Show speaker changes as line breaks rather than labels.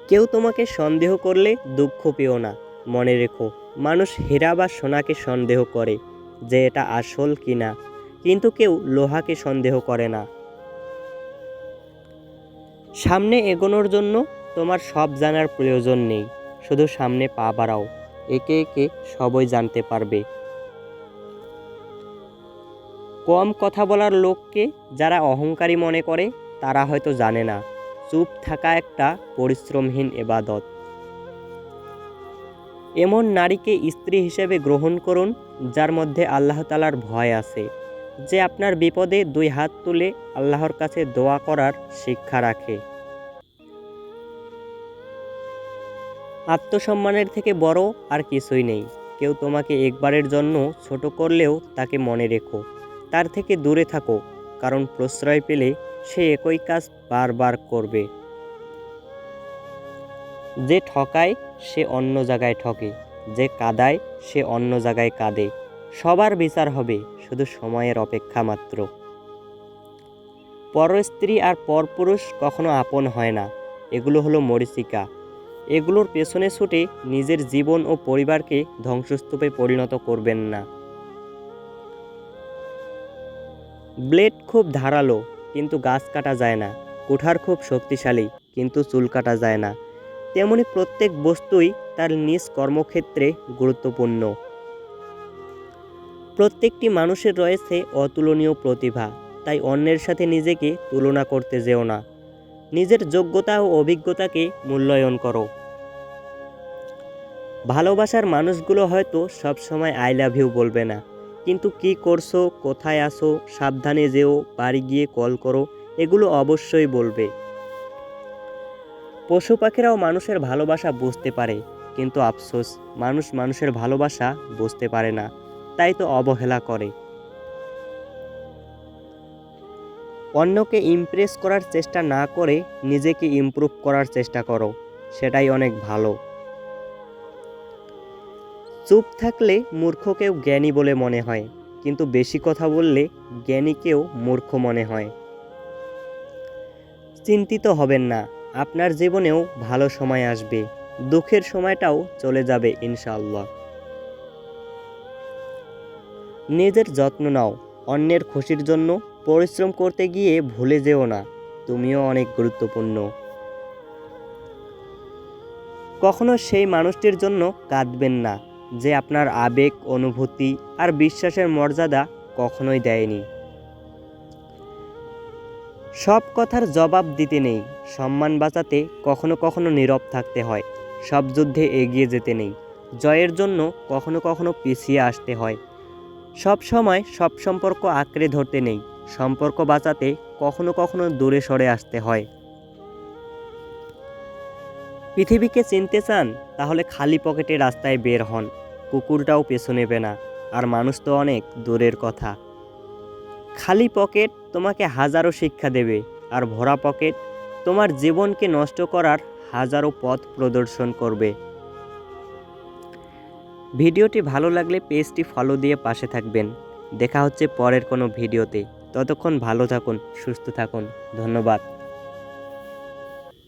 কেউ তোমাকে সন্দেহ করলে দুঃখ পেও না। মনে রেখো, মানুষ হীরা বা সোনাকে সন্দেহ করে যে এটা আসল কিনা, কিন্তু কেউ লোহাকে সন্দেহ করে না। সামনে এগোনোর জন্য তোমার সব জানার প্রয়োজন নেই, শুধু সামনে পা বাড়াও, একে একে সবই জানতে পারবে। কম কথা বলার লোককে যারা অহংকারী মনে করে তারা হয়তো জানে না চুপ থাকা একটা পরিশ্রমহীন ইবাদত। এমন নারীকে স্ত্রী হিসেবে গ্রহণ করুন যার মধ্যে আল্লাহ তাআলার ভয় আছে, যে আপনার বিপদে দুই হাত তুলে আল্লাহর কাছে দোয়া করার শিক্ষা রাখে। আত্মসম্মানের থেকে বড় আর কিছুই নেই। কেউ তোমাকে একবারের জন্য ছোট করলেও তাকে মনে রেখো, তার থেকে দূরে থাকো, কারণ প্রশ্রয় পেলে সে একই কাজ বারবার করবে। যে ঠকায় সে অন্য জায়গায় ঠকে, যে কাঁদায় সে অন্য জায়গায় কাঁদে। সবার বিচার হবে, শুধু সময়ের অপেক্ষা মাত্র। পর স্ত্রী আর পরপুরুষ কখনো আপন হয় না, এগুলো হলো মরীচিকা। এগুলোর পেছনে ছুটে নিজের জীবন ও পরিবারকে ধ্বংসস্তূপে পরিণত করবেন না। ব্লেড খুব ধারালো, কিন্তু গাছ কাটা যায় না। কুঠার খুব শক্তিশালী, কিন্তু চুল কাটা যায় না। তেমনি প্রত্যেক বস্তুই তার নিজ কর্মক্ষেত্রে গুরুত্বপূর্ণ। প্রত্যেকটি মানুষের রয়েছে অতুলনীয় প্রতিভা, তাই অন্যের সাথে নিজেকে তুলনা করতে যেও না। নিজের যোগ্যতা ও অভিজ্ঞতাকে মূল্যায়ন করো। ভালোবাসার মানুষগুলো হয়তো সবসময় আই লাভ ইউ বলবে না, কিন্তু কি করছো, কোথায় আসো, সাবধানে যেও, বাড়ি গিয়ে কল করো, এগুলো অবশ্যই বলবে। পশু পাখিরাও মানুষের ভালোবাসা বুঝতে পারে, কিন্তু আফসোস, মানুষ মানুষের ভালোবাসা বুঝতে পারে না, তাই তো অবহেলা করে। অন্যকে ইমপ্রেস করার চেষ্টা না করে নিজেকে ইমপ্রুভ করার চেষ্টা করো, সেটাই অনেক ভালো। চুপ থাকলে মূর্খকেও জ্ঞানী বলে মনে হয়, কিন্তু বেশি কথা বললে জ্ঞানীকেও মূর্খ মনে হয়। চিন্তিত হবেন না, আপনার জীবনেও ভালো সময় আসবে, দুঃখের সময়টাও চলে যাবে ইনশাআল্লাহ। নিজের যত্ন নাও, অন্যের খুশির জন্য পরিশ্রম করতে গিয়ে ভুলে যেও না তুমিও অনেক গুরুত্বপূর্ণ। কখনো সেই মানুষটির জন্য কাঁদবেন না যে আপনার আবেগ, অনুভূতি আর বিশ্বাসের মর্যাদা কখনোই দেয়নি। সব কথার জবাব দিতে নেই, সম্মান বাঁচাতে কখনো কখনো নীরব থাকতে হয়। সব যুদ্ধে এগিয়ে যেতে নেই, জয়ের জন্য কখনো কখনো পিছিয়ে আসতে হয়। সব সময় সব সম্পর্ক আঁকড়ে ধরতে নেই, সম্পর্ক বাঁচাতে কখনো কখনো দূরে সরে আসতে হয়। পৃথিবীকে চিনতে চান, তাহলে খালি পকেটে রাস্তায় বের হন, কুকুরটাও পেছু নেবে না, আর মানুষ তো অনেক দূরের কথা। খালি পকেট তোমাকে হাজারো শিক্ষা দেবে, আর ভরা পকেট তোমার জীবনকে নষ্ট করার হাজারো পথ প্রদর্শন করবে। ভিডিওটি ভালো লাগলে পেজটি ফলো দিয়ে পাশে থাকবেন। দেখা হচ্ছে পরের কোনো ভিডিওতে। ততক্ষণ ভালো থাকুন, সুস্থ থাকুন। ধন্যবাদ।